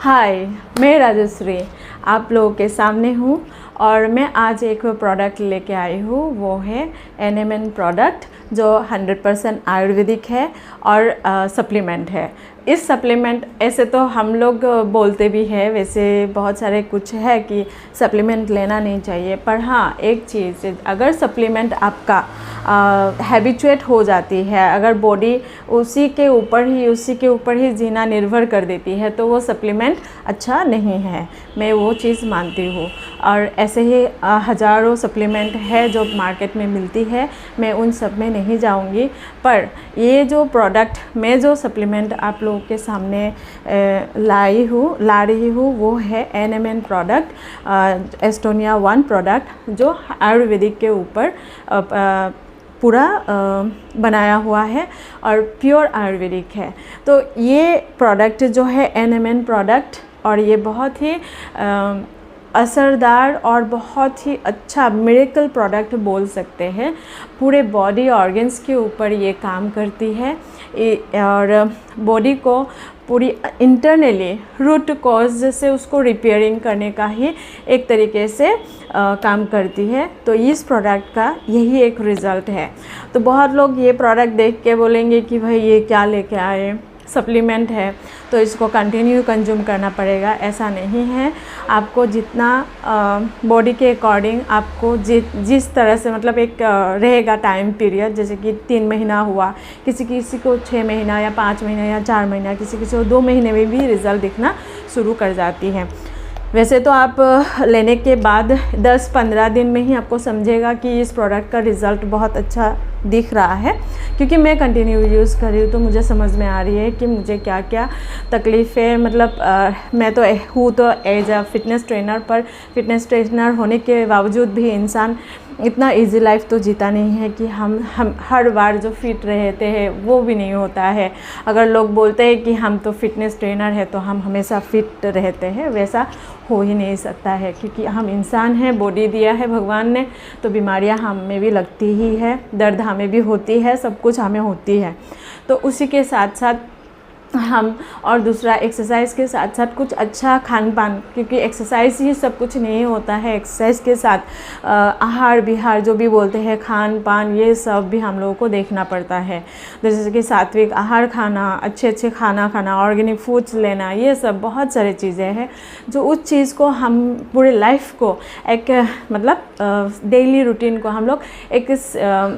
हाय, मैं राजश्री आप लोगों के सामने हूँ और मैं आज एक प्रोडक्ट लेके आई हूँ। वो है NMN प्रोडक्ट जो 100% आयुर्वेदिक है और सप्लीमेंट है। इस सप्लीमेंट ऐसे तो हम लोग बोलते भी हैं, वैसे बहुत सारे कुछ है कि सप्लीमेंट लेना नहीं चाहिए, पर हाँ एक चीज़, अगर सप्लीमेंट आपका हैबिचुएट हो जाती है, अगर बॉडी उसी के ऊपर ही जीना निर्भर कर देती है, तो वो सप्लीमेंट अच्छा नहीं है। मैं वो चीज़ मानती हूँ। और ऐसे ही हज़ारों सप्लीमेंट है जो मार्केट में मिलती है, मैं उन सब में नहीं जाऊँगी। पर ये जो प्रोडक्ट, मैं जो सप्लीमेंट आप लोगों के सामने ला रही हूँ वो है NMN प्रोडक्ट, एस्टोनिया 1 प्रोडक्ट, जो आयुर्वेदिक के ऊपर पूरा बनाया हुआ है और प्योर आयुर्वेदिक है। तो ये प्रोडक्ट जो है NMN प्रोडक्ट, और ये बहुत ही असरदार और बहुत ही अच्छा मिरेकल प्रोडक्ट बोल सकते हैं। पूरे बॉडी ऑर्गन्स के ऊपर ये काम करती है और बॉडी को पूरी इंटरनली रूट कॉज से उसको रिपेयरिंग करने का ही एक तरीके से काम करती है। तो इस प्रोडक्ट का यही एक रिज़ल्ट है। तो बहुत लोग ये प्रोडक्ट देख के बोलेंगे कि भाई ये क्या लेके आए, सप्लीमेंट है तो इसको कंटिन्यू कंज्यूम करना पड़ेगा। ऐसा नहीं है। आपको जितना बॉडी के अकॉर्डिंग आपको जिस तरह से मतलब एक रहेगा टाइम पीरियड, जैसे कि 3 महीना हुआ, किसी को 6 महीना या 5 महीना या 4 महीना, किसी को 2 महीने में भी रिज़ल्ट दिखना शुरू कर जाती है। वैसे तो आप लेने के बाद 10-15 दिन में ही आपको समझेगा कि इस प्रोडक्ट का रिज़ल्ट बहुत अच्छा दिख रहा है, क्योंकि मैं कंटिन्यू यूज़ कर रही हूँ तो मुझे समझ में आ रही है कि मुझे क्या क्या तकलीफ़ें, मतलब मैं तो हूँ तो एज अ फिटनेस ट्रेनर, पर फिटनेस ट्रेनर होने के बावजूद भी इंसान इतना इजी लाइफ तो जीता नहीं है कि हम हर बार जो फिट रहते हैं वो भी नहीं होता है। अगर लोग बोलते हैं कि हम तो फिटनेस ट्रेनर है तो हम हमेशा फिट रहते हैं, वैसा हो ही नहीं सकता है, क्योंकि हम इंसान हैं, बॉडी दिया है भगवान ने, तो बीमारियां हमें भी लगती ही है, दर्द हमें भी होती है, सब कुछ हमें होती है। तो उसी के साथ साथ हम, और दूसरा एक्सरसाइज के साथ साथ कुछ अच्छा खान पान, क्योंकि एक्सरसाइज ही सब कुछ नहीं होता है, एक्सरसाइज के साथ आहार विहार जो भी बोलते हैं, खान पान, ये सब भी हम लोगों को देखना पड़ता है। जैसे कि सात्विक आहार खाना, अच्छे खाना खाना, ऑर्गेनिक फूड्स लेना, ये सब बहुत सारी चीज़ें हैं जो उस चीज़ को हम पूरे लाइफ को एक मतलब डेली रूटीन को हम लोग एक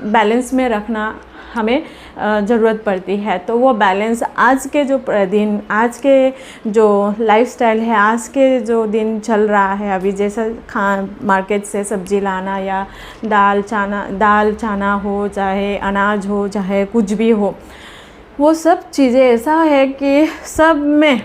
बैलेंस में रखना हमें ज़रूरत पड़ती है। तो वो बैलेंस आज के जो दिन, आज के जो लाइफस्टाइल है, आज के जो दिन चल रहा है अभी, जैसा मार्केट से सब्ज़ी लाना या दाल चाना हो, चाहे अनाज हो, चाहे कुछ भी हो, वो सब चीज़ें ऐसा है कि सब में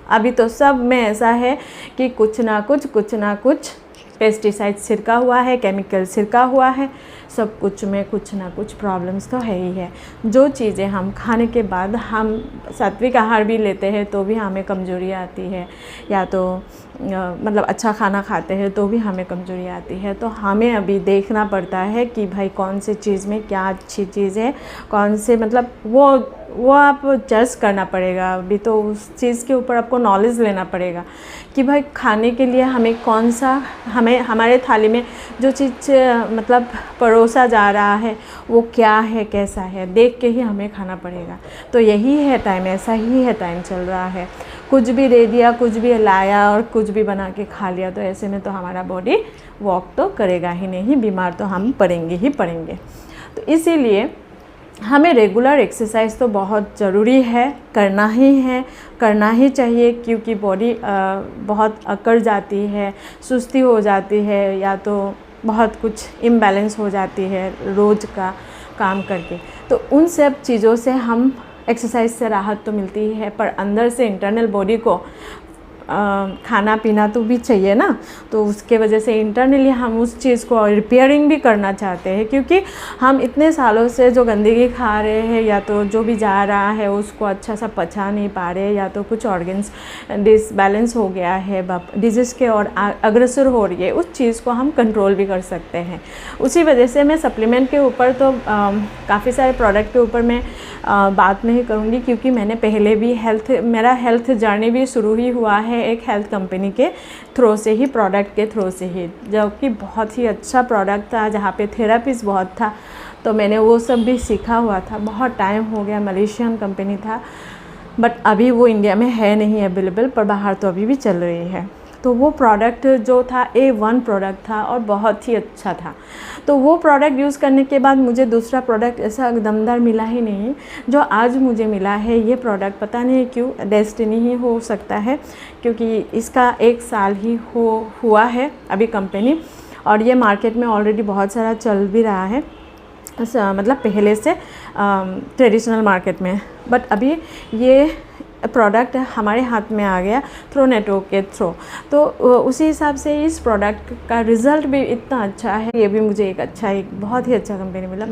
अभी तो सब में ऐसा है कि कुछ ना कुछ पेस्टिसाइड छिड़का हुआ है, केमिकल छिड़का हुआ है, सब कुछ में कुछ ना कुछ प्रॉब्लम्स तो है ही है। जो चीज़ें हम खाने के बाद, हम सात्विक आहार भी लेते हैं तो भी हमें कमज़ोरी आती है, या तो मतलब अच्छा खाना खाते हैं तो भी हमें कमज़ोरी आती है। तो हमें अभी देखना पड़ता है कि भाई कौन से चीज़ में क्या अच्छी चीज़ है, कौन से मतलब वो आप जज करना पड़ेगा। अभी तो उस चीज़ के ऊपर आपको नॉलेज लेना पड़ेगा कि भाई खाने के लिए हमें कौन सा, हमें हमारे थाली में जो चीज़ मतलब परोसा जा रहा है वो क्या है, कैसा है, देख के ही हमें खाना पड़ेगा। तो यही है टाइम, ऐसा ही है टाइम चल रहा है। कुछ भी दे दिया, कुछ भी लाया और कुछ भी बना के खा लिया, तो ऐसे में तो हमारा बॉडी वॉक तो करेगा ही नहीं, बीमार तो हम पड़ेंगे ही पड़ेंगे। तो इसीलिए हमें रेगुलर एक्सरसाइज तो बहुत ज़रूरी है, करना ही चाहिए, क्योंकि बॉडी बहुत अकड़ जाती है, सुस्ती हो जाती है, या तो बहुत कुछ इम्बैलेंस हो जाती है रोज़ का काम करके। तो उन सब चीज़ों से हम एक्सरसाइज से राहत तो मिलती ही है, पर अंदर से इंटरनल बॉडी को खाना पीना तो भी चाहिए ना, तो उसके वजह से इंटरनली हम उस चीज़ को रिपेयरिंग भी करना चाहते हैं, क्योंकि हम इतने सालों से जो गंदगी खा रहे हैं या तो जो भी जा रहा है उसको अच्छा सा पचा नहीं पा रहे, या तो कुछ ऑर्गन्स डिसबैलेंस हो गया है, डिजीज़ के और अग्रसर हो रही है, उस चीज़ को हम कंट्रोल भी कर सकते हैं। उसी वजह से मैं सप्लीमेंट के ऊपर तो काफ़ी सारे प्रोडक्ट के ऊपर मैं बात नहीं करूँगी, क्योंकि मैंने पहले भी मेरा हेल्थ जर्नी भी शुरू ही हुआ है एक हेल्थ कंपनी के थ्रू से ही, प्रोडक्ट के थ्रू से ही, जो कि बहुत ही अच्छा प्रोडक्ट था, जहाँ पे थेरापीज़ बहुत था, तो मैंने वो सब भी सीखा हुआ था। बहुत टाइम हो गया, मलेशियन कंपनी था, बट अभी वो इंडिया में है नहीं अवेलेबल, पर बाहर तो अभी भी चल रही है। तो वो प्रोडक्ट जो था A1 प्रोडक्ट था और बहुत ही अच्छा था। तो वो प्रोडक्ट यूज़ करने के बाद मुझे दूसरा प्रोडक्ट ऐसा दमदार मिला ही नहीं जो आज मुझे मिला है। ये प्रोडक्ट पता नहीं क्यों डेस्टिनी ही हो सकता है, क्योंकि इसका 1 साल ही हुआ है अभी कंपनी, और ये मार्केट में ऑलरेडी बहुत सारा चल भी रहा है, मतलब पहले से ट्रेडिशनल मार्केट में, बट अभी ये प्रोडक्ट हमारे हाथ में आ गया थ्रू नेटवर्क के थ्रू। तो उसी हिसाब से इस प्रोडक्ट का रिज़ल्ट भी इतना अच्छा है। ये भी मुझे एक बहुत ही अच्छा कंपनी मिला।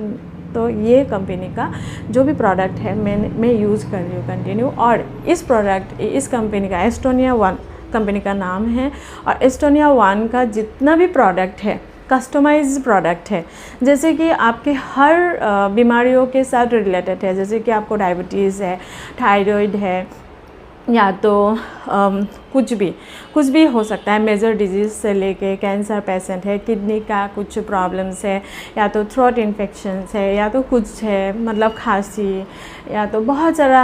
तो ये कंपनी का जो भी प्रोडक्ट है मैं यूज़ कर रही हूँ कंटिन्यू। और इस कंपनी का एस्टोनिया वन कंपनी का नाम है, और एस्टोनिया वन का जितना भी प्रोडक्ट है कस्टमाइज्ड प्रोडक्ट है, जैसे कि आपके हर बीमारियों के साथ रिलेटेड है। जैसे कि आपको डायबिटीज़ है, थायराइड है, या तो कुछ भी हो सकता है, मेजर डिजीज़ से लेके कैंसर पेशेंट है, किडनी का कुछ प्रॉब्लम्स है, या तो थ्रोट इन्फेक्शंस है, या तो कुछ है मतलब खांसी, या तो बहुत सारा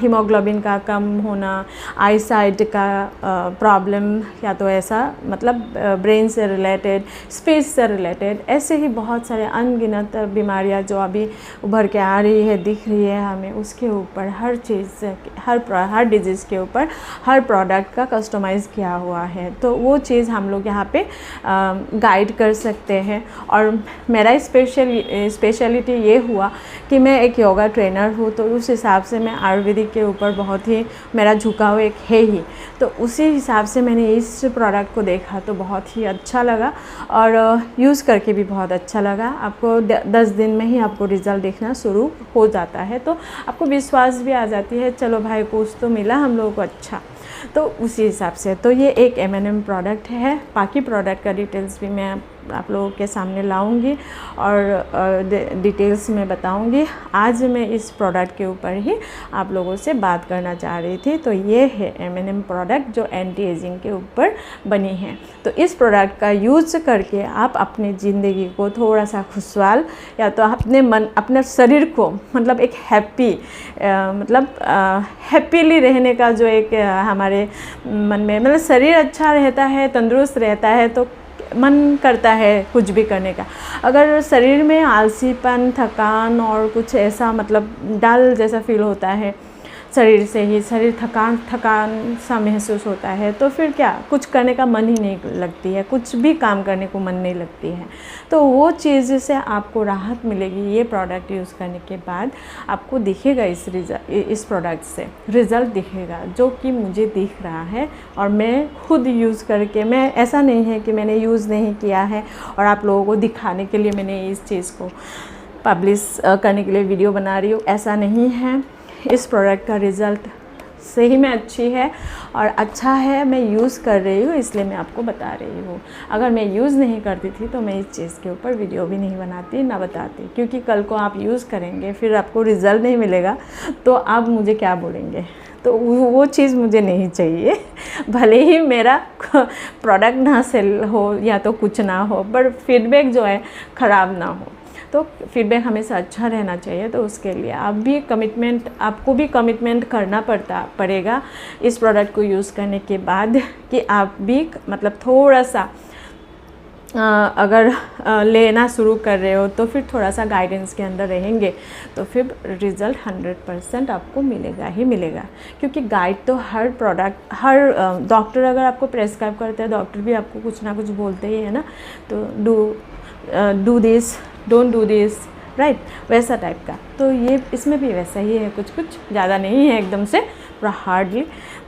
हीमोग्लोबिन का कम होना, आई साइट का प्रॉब्लम, या तो ऐसा मतलब ब्रेन से रिलेटेड, स्पेस से रिलेटेड, ऐसे ही बहुत सारे अनगिनत बीमारियां जो अभी उभर के आ रही है, दिख रही है हमें, उसके ऊपर हर चीज़, हर डिजीज़ के ऊपर हर प्रोडक्ट का कस्टमाइज़ किया हुआ है। तो वो चीज़ हम लोग यहाँ पे गाइड कर सकते हैं। और मेरा स्पेशलिटी ये हुआ कि मैं एक योगा ट्रेनर हूँ, तो उस हिसाब से मैं आयुर्वेदिक के ऊपर बहुत ही मेरा झुकाव एक है ही। तो उसी हिसाब से मैंने इस प्रोडक्ट को देखा तो बहुत ही अच्छा लगा, और यूज़ करके भी बहुत अच्छा लगा। आपको 10 दिन में ही आपको रिज़ल्ट देखना शुरू हो जाता है, तो आपको विश्वास भी आ जाती है, चलो भाई कुछ तो मिला हम लोगों को अच्छा। तो उसी हिसाब से तो ये एक M&M प्रोडक्ट है। बाकी प्रोडक्ट का डिटेल्स भी मैं आप लोगों के सामने लाऊंगी और डिटेल्स में बताऊंगी। आज मैं इस प्रोडक्ट के ऊपर ही आप लोगों से बात करना चाह रही थी। तो ये है M&M प्रोडक्ट जो एंटी एजिंग के ऊपर बनी है। तो इस प्रोडक्ट का यूज़ करके आप अपनी ज़िंदगी को थोड़ा सा खुशहाल, या तो अपने शरीर को मतलब एक हैप्पीली रहने का जो एक हमारे मन में, मतलब शरीर अच्छा रहता है, तंदुरुस्त रहता है, तो मन करता है कुछ भी करने का। अगर शरीर में आलसीपन, थकान और कुछ ऐसा मतलब डल जैसा फील होता है, शरीर थकान सा महसूस होता है, तो फिर क्या कुछ करने का मन ही नहीं लगती है, कुछ भी काम करने को मन नहीं लगती है। तो वो चीज़ से आपको राहत मिलेगी। ये प्रोडक्ट यूज़ करने के बाद आपको दिखेगा, इस प्रोडक्ट से रिज़ल्ट दिखेगा, जो कि मुझे दिख रहा है। और मैं खुद यूज़ करके, मैं ऐसा नहीं है कि मैंने यूज़ नहीं किया है और आप लोगों को दिखाने के लिए मैंने इस चीज़ को पब्लिश करने के लिए वीडियो बना रही हूँ, ऐसा नहीं है। इस प्रोडक्ट का रिज़ल्ट सही में अच्छी है और अच्छा है, मैं यूज़ कर रही हूँ, इसलिए मैं आपको बता रही हूँ। अगर मैं यूज़ नहीं करती थी तो मैं इस चीज़ के ऊपर वीडियो भी नहीं बनाती, ना बताती, क्योंकि कल को आप यूज़ करेंगे फिर आपको रिज़ल्ट नहीं मिलेगा तो आप मुझे क्या बोलेंगे। तो वो चीज़ मुझे नहीं चाहिए। भले ही मेरा प्रोडक्ट ना सेल हो या तो कुछ ना हो, पर फीडबैक जो है ख़राब ना हो। तो फीडबैक हमेशा अच्छा रहना चाहिए। तो उसके लिए आपको भी कमिटमेंट करना पड़ेगा इस प्रोडक्ट को यूज़ करने के बाद, कि आप भी मतलब थोड़ा सा अगर लेना शुरू कर रहे हो तो फिर थोड़ा सा गाइडेंस के अंदर रहेंगे तो फिर रिज़ल्ट 100% आपको मिलेगा ही मिलेगा। क्योंकि गाइड तो हर डॉक्टर अगर आपको प्रेस्क्राइब करते हैं, डॉक्टर भी आपको कुछ ना कुछ बोलते ही है ना, तो do this, don't do this, right, वैसा टाइप का। तो ये इसमें भी वैसा ही है, कुछ ज़्यादा नहीं है एकदम से। पूरा हार्डली,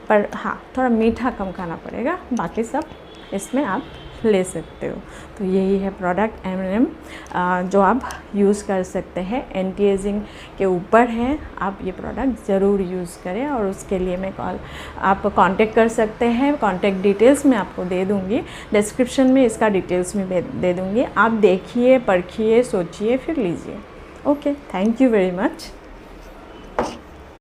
पर हाँ थोड़ा मीठा कम खाना पड़ेगा, बाकी सब इसमें आप ले सकते हो। तो यही है प्रोडक्ट M&M जो आप यूज़ कर सकते हैं, एंटी एजिंग के ऊपर है। आप ये प्रोडक्ट ज़रूर यूज़ करें और उसके लिए आप कांटेक्ट कर सकते हैं। कांटेक्ट डिटेल्स मैं आपको दे दूँगी, डिस्क्रिप्शन में इसका डिटेल्स में दे दूँगी। आप देखिए, परखिए, सोचिए, फिर लीजिए। Okay, thank you very much.